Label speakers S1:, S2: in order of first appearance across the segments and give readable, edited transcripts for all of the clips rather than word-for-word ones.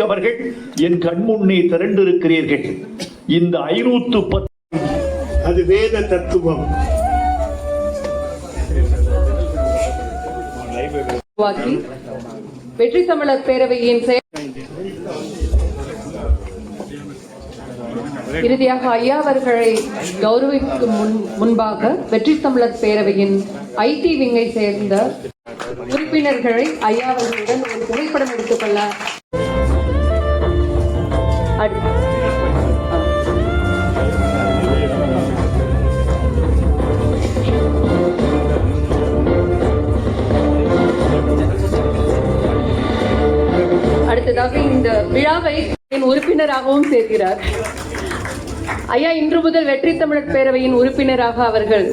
S1: அவர்கள் என் கண்முன்னே திரண்டிருக்கிறீர்கள். இந்த 510
S2: அது வேத தத்துவம்.
S3: வெற்றி தமிழர் பேரவையின் இறுதியாக ஐயா அவர்களை கௌரவிக்கும் முன்பாக வெற்றி தமிழர் பேரவையின் ஐடி விங்கை சேர்ந்த உறுப்பினர்களை ஐயா அவர்களுடன் ஒரு புகைப்படம் எடுத்துக்கொள்ள அடுத்ததாக இந்த விழாவை உறுப்பினராகவும் சேர்க்கிறார். ஐயா இன்று முதல் வெற்றி தமிழர் பேரவையின் உறுப்பினராக அவர்கள்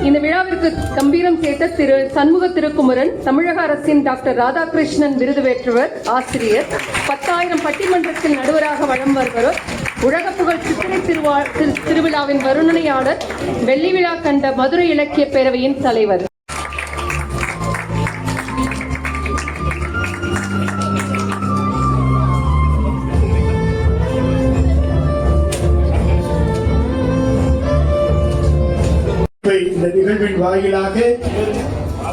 S3: இந்த விழாவிற்கு கம்பீரம் சேர்த்த திரு சண்முக திருக்குமரன், தமிழக அரசின் டாக்டர் ராதாகிருஷ்ணன் விருது பெற்றவர், ஆசிரியர், 10,000 பட்டிமன்றத்தில் நடுவராக வலம் வருபவர், உலக புகழ் சித்திரை திருவிழாவின் வருணனையாளர், வெள்ளி விழா கண்ட மதுரை இலக்கிய பேரவையின் தலைவர்.
S2: இந்த நிகழ்வின் வாயிலாக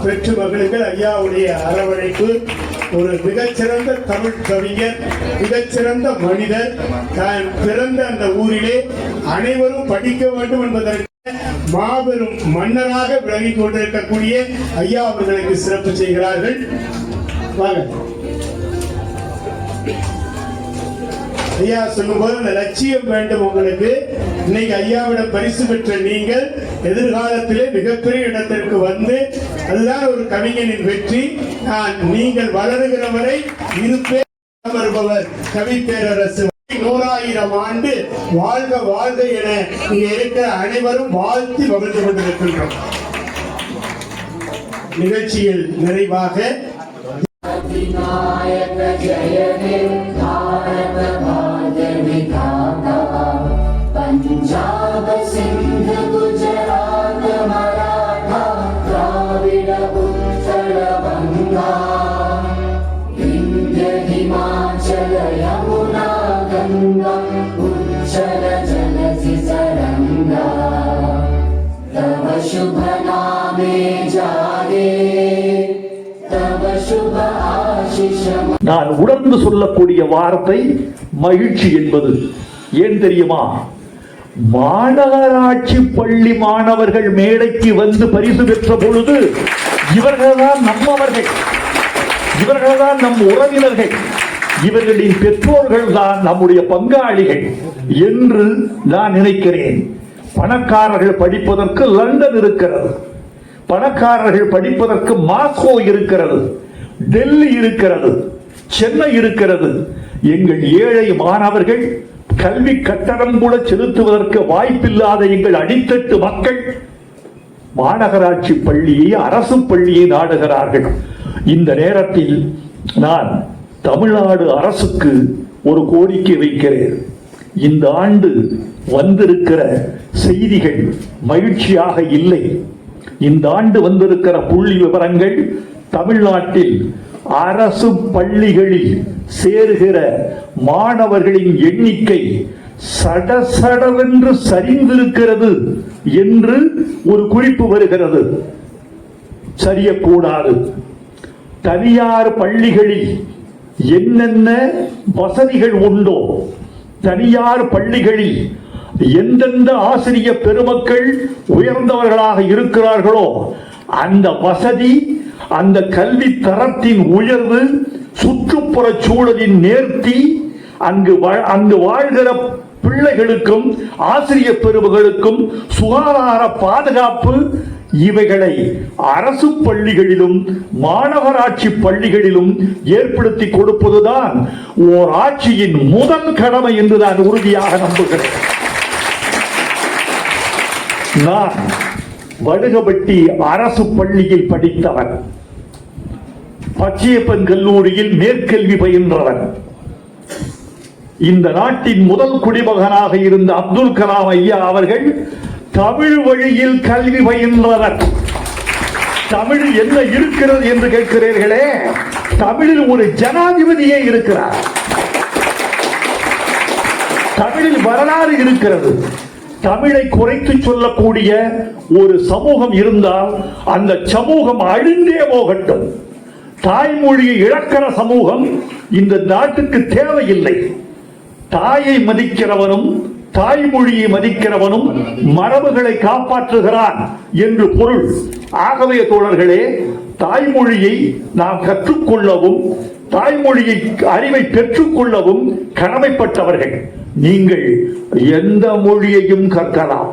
S2: பெற்று மகிழுங்கள். ஐயாவுடைய அரவணைப்பு. ஒரு மிகச்சிறந்த தமிழ் கவிஞர், மிகச்சிறந்த மனிதர். தான் பிறந்த அந்த ஊரிலே அனைவரும் படிக்க வேண்டும் என்பதற்கு மாபெரும் மன்னராக விளங்கிக் கொண்டிருக்கக்கூடிய ஐயா அவர்களுக்கு சிறப்பு செய்கிறார்கள். ஐயா சொல்லும்போது அந்த லட்சியம் வேண்டும் உங்களுக்கு. இன்னைக்கு ஐயாவிடம் பரிசு பெற்ற நீங்கள் எதிர்காலத்திலே மிகப்பெரிய இடத்திற்கு வந்து, அதுதான் ஒரு கவிஞனின் வெற்றி. நீங்கள் வளருகிற வரை இருப்பேன் வருபவர் கவி பேரரசு 100,000 ஆண்டு வாழ்க வாழ்க என இங்க இருக்கிற அனைவரும் வாழ்த்தி மகிழ்ந்து கொண்டிருக்கின்றோம். நிகழ்ச்சியில் நிறைவாக
S4: पंजाब सिंध गुजरात मराठा द्राविड उत्कल गंगा विंध्य हिमाचल यमुना गंगा उच्चल जलधि तरंगा तव शुभ नामे जागे तव शुभ आशीष.
S1: நான் உணர்ந்து சொல்லக்கூடிய வார்த்தை மகிழ்ச்சி என்பது ஏன் தெரியுமா? மாநகராட்சி பள்ளி மாணவர்கள் மேடைக்கு வந்து பரிசு பெற்ற பொழுது இவர்கள்தான் நம்மவர்கள், இவர்கள்தான் நம் உறவினர்கள், இவர்களின் பெற்றோர்கள் தான் நம்முடைய பங்காளிகள் என்று நான் நினைக்கிறேன். பணக்காரர்கள் படிப்பதற்கு லண்டன் இருக்கிறது, பணக்காரர்கள் படிப்பதற்கு மாஸ்கோ இருக்கிறது, டெல்லி இருக்கிறது, சென்னை இருக்கிறது. எங்கள் ஏழை மாணவர்கள் கல்வி கட்டணம் கூட செலுத்துவதற்கு வாய்ப்பில்லாத எங்கள் அடித்தட்டு மக்கள் மாநகராட்சி பள்ளியை, அரசு பள்ளியை நாடுகிறார்கள். இந்த நேரத்தில் நான் தமிழ்நாடு அரசுக்கு ஒரு கோரிக்கை வைக்கிறேன். இந்த ஆண்டு வந்திருக்கிற செய்திகள் மகிழ்ச்சியாக இல்லை. இந்த ஆண்டு வந்திருக்கிற புள்ளி விவரங்கள் தமிழ்நாட்டில் அரசு பள்ளிகளில் சேருகிற மாணவர்களின் எண்ணிக்கை சடசடவென்று சரிந்திருக்கிறது என்று ஒரு குறிப்பு வருகிறது. சரியக்கூடாது. தனியார் பள்ளிகளில் என்னென்ன வசதிகள் உண்டோ, தனியார் பள்ளிகளில் எந்தெந்த ஆசிரியர் பெருமக்கள் உயர்ந்தவர்களாக இருக்கிறார்களோ அந்த வசதி, அந்த கல்வி தரத்தின் உயர்வு, சுற்றுப்புற சூழலின் நேர்த்தி, அங்கு வாழ்கிற பிள்ளைகளுக்கும் ஆசிரியர் பெருமகளுக்கும் சுகாதார பாதுகாப்பு, இவைகளை அரசு பள்ளிகளிலும் மாநகராட்சி பள்ளிகளிலும் ஏற்படுத்தி கொடுப்பதுதான் ஓர் ஆட்சியின் முதல் கடமை என்று நான் உறுதியாக நம்புகிறேன். நான் வடுகபட்டி அரசு பள்ளியில் படித்தவன், பச்சையப்பன் கல்லூரியில் மேற்கல்வி பயின்றவன். இந்த நாட்டின் முதல் குடிமகனாக இருந்த அப்துல் கலாம் ஐயா அவர்கள் தமிழ் வழியில் கல்வி பயின்றவர். தமிழில் என்ன இருக்கிறது என்று கேட்கிறீர்களே, தமிழில் ஒரு ஜனாதிபதியே இருக்கிறார். தமிழில் வரலாறு இருக்கிறது. தமிழை குறைத்து சொல்லக்கூடிய ஒரு சமூகம் இருந்தால் அந்த சமூகம் அழிந்தே போகட்டும். தாய்மொழியை இழக்கிற சமூகம் இந்த நாட்டுக்கு தேவையில்லை. தாயை மதிக்கிறவனும் தாய்மொழியை மதிக்கிறவனும் மரபுகளை காப்பாற்றுகிறான் என்று பொருள். ஆகவே தோழர்களே, தாய்மொழியை நாம் கற்றுக்கொள்ளவும் தாய்மொழியை அறிவை பெற்றுக்கொள்ளவும் கடமைப்பட்டவர்கள். நீங்கள் எந்த மொழியையும் கற்கலாம்.